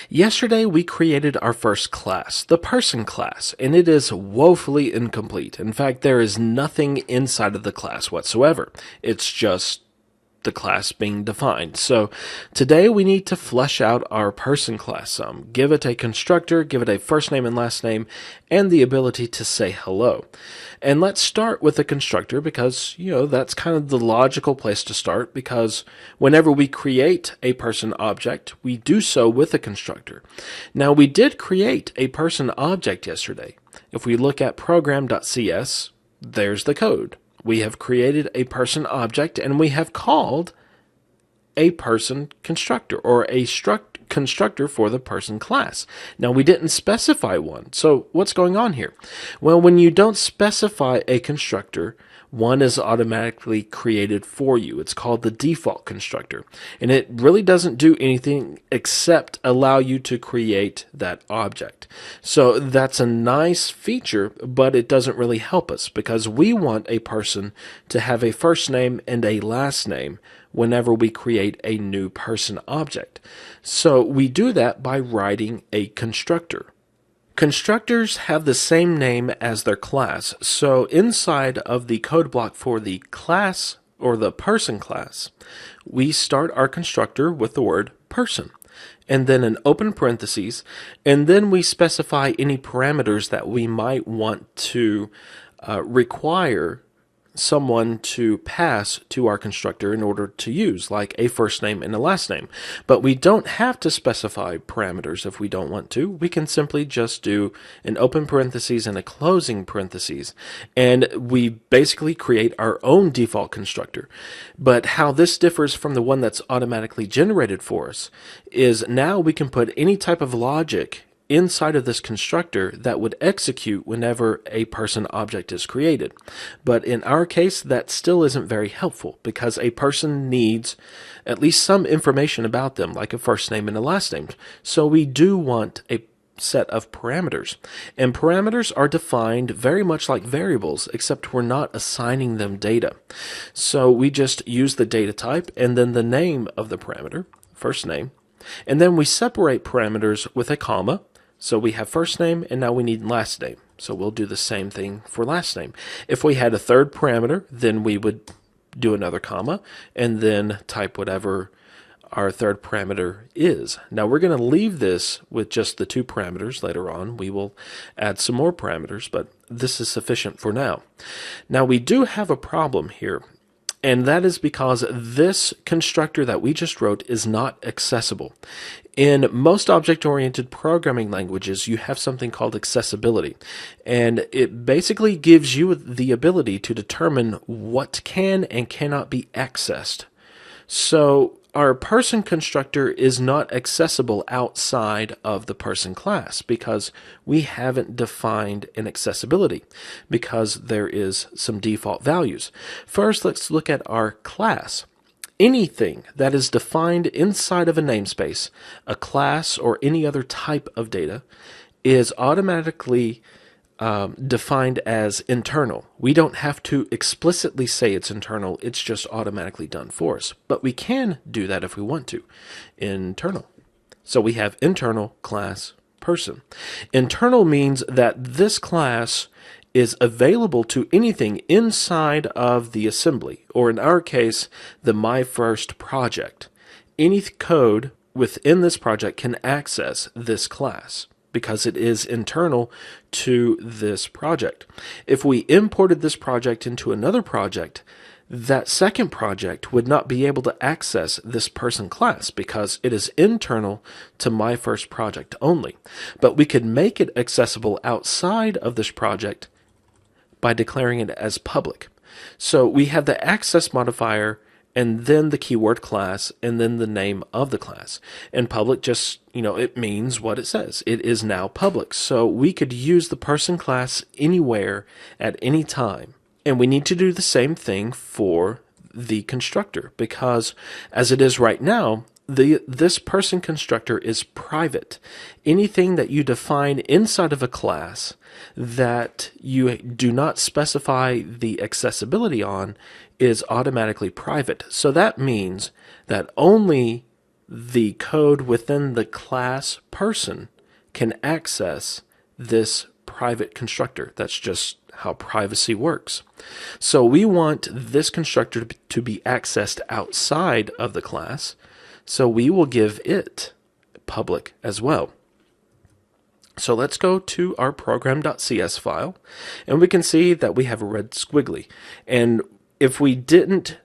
Yesterday we created our first class, the person class, and it is woefully incomplete. In fact, there is nothing inside of the class whatsoever. It's just the class being defined. So today we need to flesh out our person class some. Give it a constructor, give it a first name and last name, and the ability to say hello. And let's start with a constructor because, that's kind of the logical place to start because whenever we create a person object, we do so with a constructor. Now we did create a person object yesterday. If we look at program.cs, there's the code. We have created a person object and we have called a person constructor or a constructor for the person class. Now we didn't specify one. So what's going on here? Well, when you don't specify a constructor, one is automatically created for you. It's called the default constructor. And it really doesn't do anything except allow you to create that object. So that's a nice feature, but it doesn't really help us because we want a person to have a first name and a last name whenever we create a new person object. So we do that by writing a constructor. Constructors have the same name as their class, so inside of the code block for the class or the person class, we start our constructor with the word person, and then an open parentheses, and then we specify any parameters that we might want to require someone to pass to our constructor in order to use, like a first name and a last name. But we don't have to specify parameters if we don't want to. We can simply just do an open parentheses and a closing parentheses, and we basically create our own default constructor. But how this differs from the one that's automatically generated for us is now we can put any type of logic inside of this constructor that would execute whenever a person object is created. But in our case, that still isn't very helpful because a person needs at least some information about them, like a first name and a last name. So we do want a set of parameters. And parameters are defined very much like variables, except we're not assigning them data. So we just use the data type and then the name of the parameter, first name, and then we separate parameters with a comma. So we have first name, and now we need last name. So we'll do the same thing for last name. If we had a third parameter, then we would do another comma, and then type whatever our third parameter is. Now we're going to leave this with just the two parameters. Later on, we will add some more parameters, but this is sufficient for now. Now we do have a problem here. And that is because this constructor that we just wrote is not accessible. In most object-oriented programming languages, you have something called accessibility. And it basically gives you the ability to determine what can and cannot be accessed. So our person constructor is not accessible outside of the person class because we haven't defined an accessibility because there is some default values. First, let's look at our class. Anything that is defined inside of a namespace, a class, or any other type of data is automatically defined as internal. We don't have to explicitly say it's internal, it's just automatically done for us. But we can do that if we want to. Internal. So we have internal, class, person. Internal means that this class is available to anything inside of the assembly, or in our case, the My First project. Any code within this project can access this class, because it is internal to this project. If we imported this project into another project, that second project would not be able to access this person class because it is internal to my first project only. But we could make it accessible outside of this project by declaring it as public. So we have the access modifier and then the keyword class, and then the name of the class. And public just, it means what it says. It is now public. So we could use the person class anywhere at any time. And we need to do the same thing for the constructor, because as it is right now, this person constructor is private. Anything that you define inside of a class that you do not specify the accessibility on is automatically private. So that means that only the code within the class person can access this private constructor. That's just how privacy works. So we want this constructor to be accessed outside of the class, so we will give it public as well. So let's go to our program.cs file, and we can see that we have a red squiggly. And if we didn't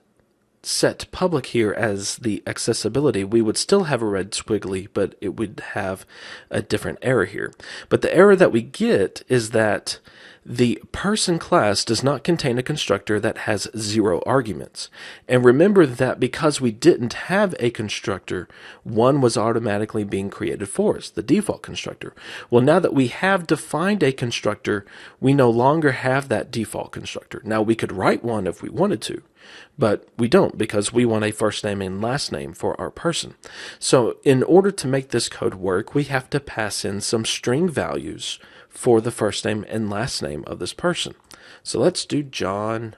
set public here as the accessibility, we would still have a red squiggly, but it would have a different error here. But the error that we get is that the person class does not contain a constructor that has 0 arguments. And remember that because we didn't have a constructor, one was automatically being created for us, the default constructor. Well, now that we have defined a constructor, we no longer have that default constructor. Now, we could write one if we wanted to, but we don't because we want a first name and last name for our person. So in order to make this code work, we have to pass in some string values for the first name and last name of this person. So let's do John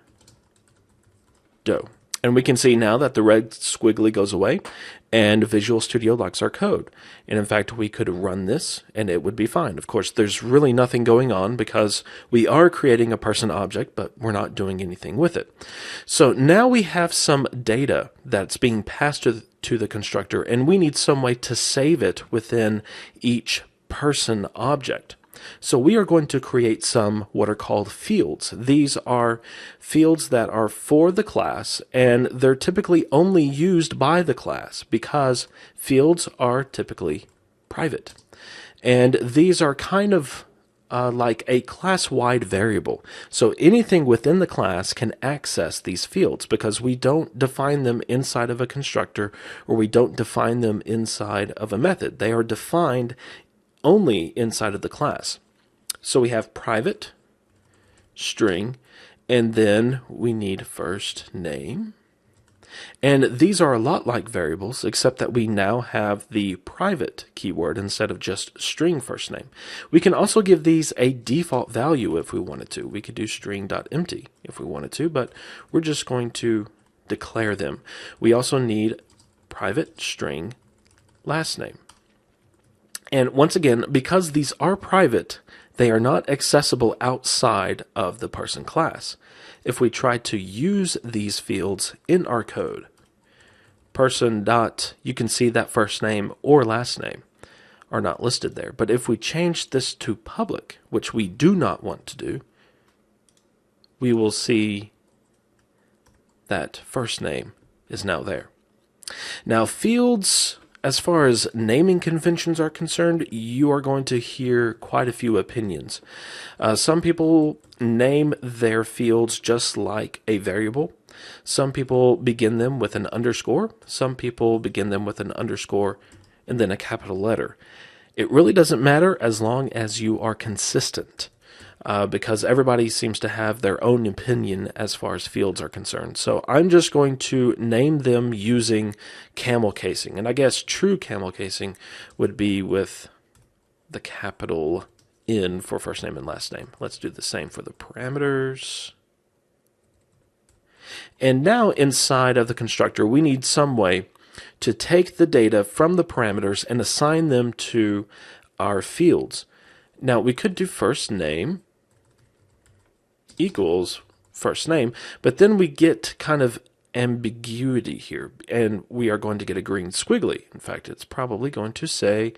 Doe. And we can see now that the red squiggly goes away and Visual Studio likes our code. And in fact, we could run this and it would be fine. Of course, there's really nothing going on because we are creating a person object, but we're not doing anything with it. So now we have some data that's being passed to the constructor, and we need some way to save it within each person object. So we are going to create some what are called fields. These are fields that are for the class, and they're typically only used by the class because fields are typically private. And these are kind of like a class-wide variable. So anything within the class can access these fields because we don't define them inside of a constructor, or we don't define them inside of a method. They are defined only inside of the class. So we have private, string, and then we need first name. And these are a lot like variables, except that we now have the private keyword instead of just string first name. We can also give these a default value if we wanted to. We could do string.empty if we wanted to, but we're just going to declare them. We also need private string last name. And once again, because these are private, they are not accessible outside of the person class. If we try to use these fields in our code, you can see that first name or last name are not listed there. But if we change this to public, which we do not want to do, we will see that first name is now there. Now, fields, as far as naming conventions are concerned, you are going to hear quite a few opinions. Some people name their fields just like a variable. Some people begin them with an underscore. Some people begin them with an underscore and then a capital letter. It really doesn't matter as long as you are consistent. Because everybody seems to have their own opinion as far as fields are concerned. So I'm just going to name them using camel casing. And I guess true camel casing would be with the capital N for first name and last name. Let's do the same for the parameters. And now inside of the constructor, we need some way to take the data from the parameters and assign them to our fields. Now we could do first name equals first name, but then we get kind of ambiguity here, and we are going to get a green squiggly. In fact, it's probably going to say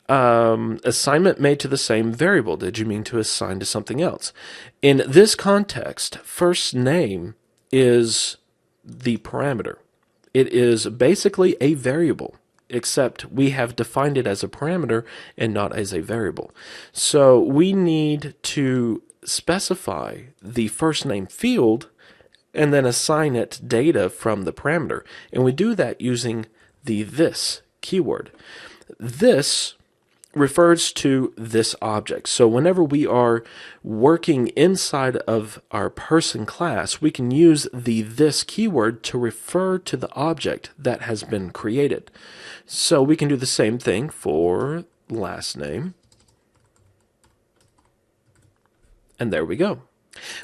assignment made to the same variable. Did you mean to assign to something else? In this context, first name is the parameter. It is basically a variable, except we have defined it as a parameter and not as a variable. So we need to specify the first name field and then assign it data from the parameter. And we do that using the this keyword. This refers to this object. So whenever we are working inside of our person class, we can use the this keyword to refer to the object that has been created. So we can do the same thing for last name. And there we go.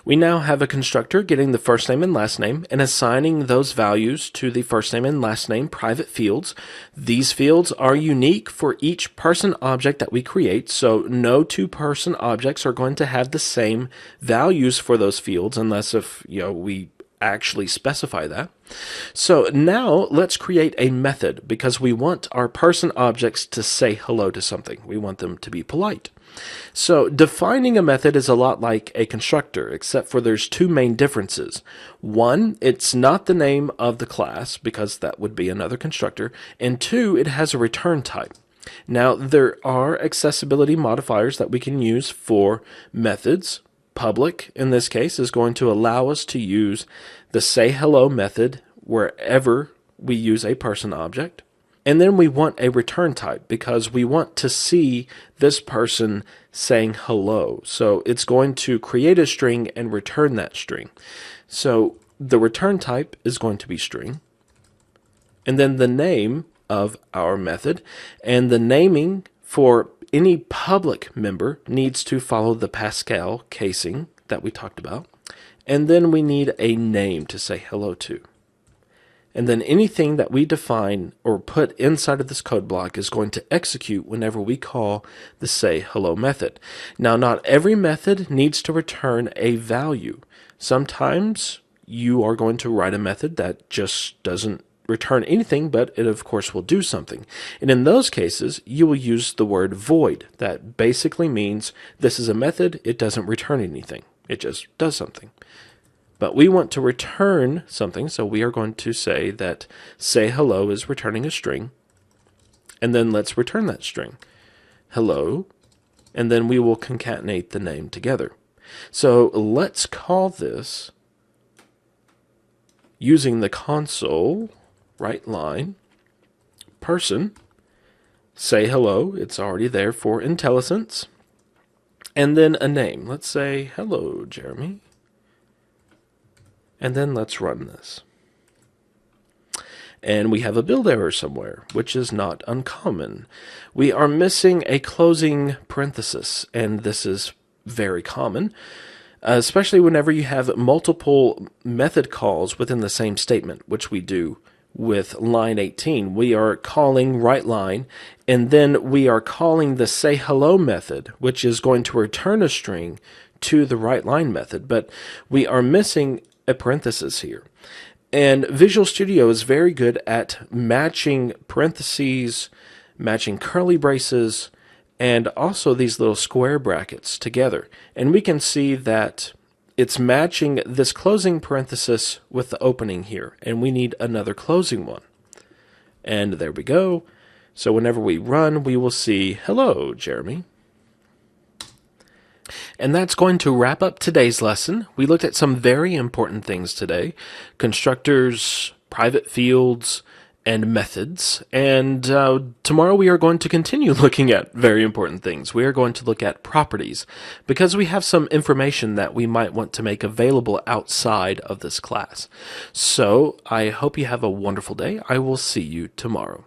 We now have a constructor getting the first name and last name and assigning those values to the first name and last name private fields. These fields are unique for each person object that we create, so no two person objects are going to have the same values for those fields unless if we actually specify that. So now let's create a method because we want our person objects to say hello to something. We want them to be polite. So defining a method is a lot like a constructor, except for there's two main differences. One, it's not the name of the class because that would be another constructor. And two, it has a return type. Now there are accessibility modifiers that we can use for methods. Public, in this case, is going to allow us to use the say hello method wherever we use a person object. And then we want a return type because we want to see this person saying hello. So it's going to create a string and return that string. So the return type is going to be string. And then the name of our method and the naming for any public member needs to follow the Pascal casing that we talked about. And then we need a name to say hello to. And then anything that we define or put inside of this code block is going to execute whenever we call the say hello method. Now, not every method needs to return a value. Sometimes you are going to write a method that just doesn't return anything, but it of course will do something. And in those cases, you will use the word void. That basically means this is a method, it doesn't return anything. It just does something. But we want to return something, so we are going to say that say hello is returning a string, and then let's return that string. Hello, and then we will concatenate the name together. So let's call this using the console write line person say hello. It's already there for IntelliSense. And then a name. Let's say hello, Jeremy. And then let's run this. And we have a build error somewhere, which is not uncommon. We are missing a closing parenthesis, and this is very common, especially whenever you have multiple method calls within the same statement, which we do with line 18. We are calling writeLine, and then we are calling the say hello method, which is going to return a string to the writeLine method, but we are missing a parenthesis here. And Visual Studio is very good at matching parentheses, matching curly braces, and also these little square brackets together. And we can see that it's matching this closing parenthesis with the opening here, and we need another closing one. And there we go. So whenever we run, we will see, hello, Jeremy. And that's going to wrap up today's lesson. We looked at some very important things today: constructors, private fields, and methods. And tomorrow we are going to continue looking at very important things. We are going to look at properties, because we have some information that we might want to make available outside of this class. So I hope you have a wonderful day. I will see you tomorrow.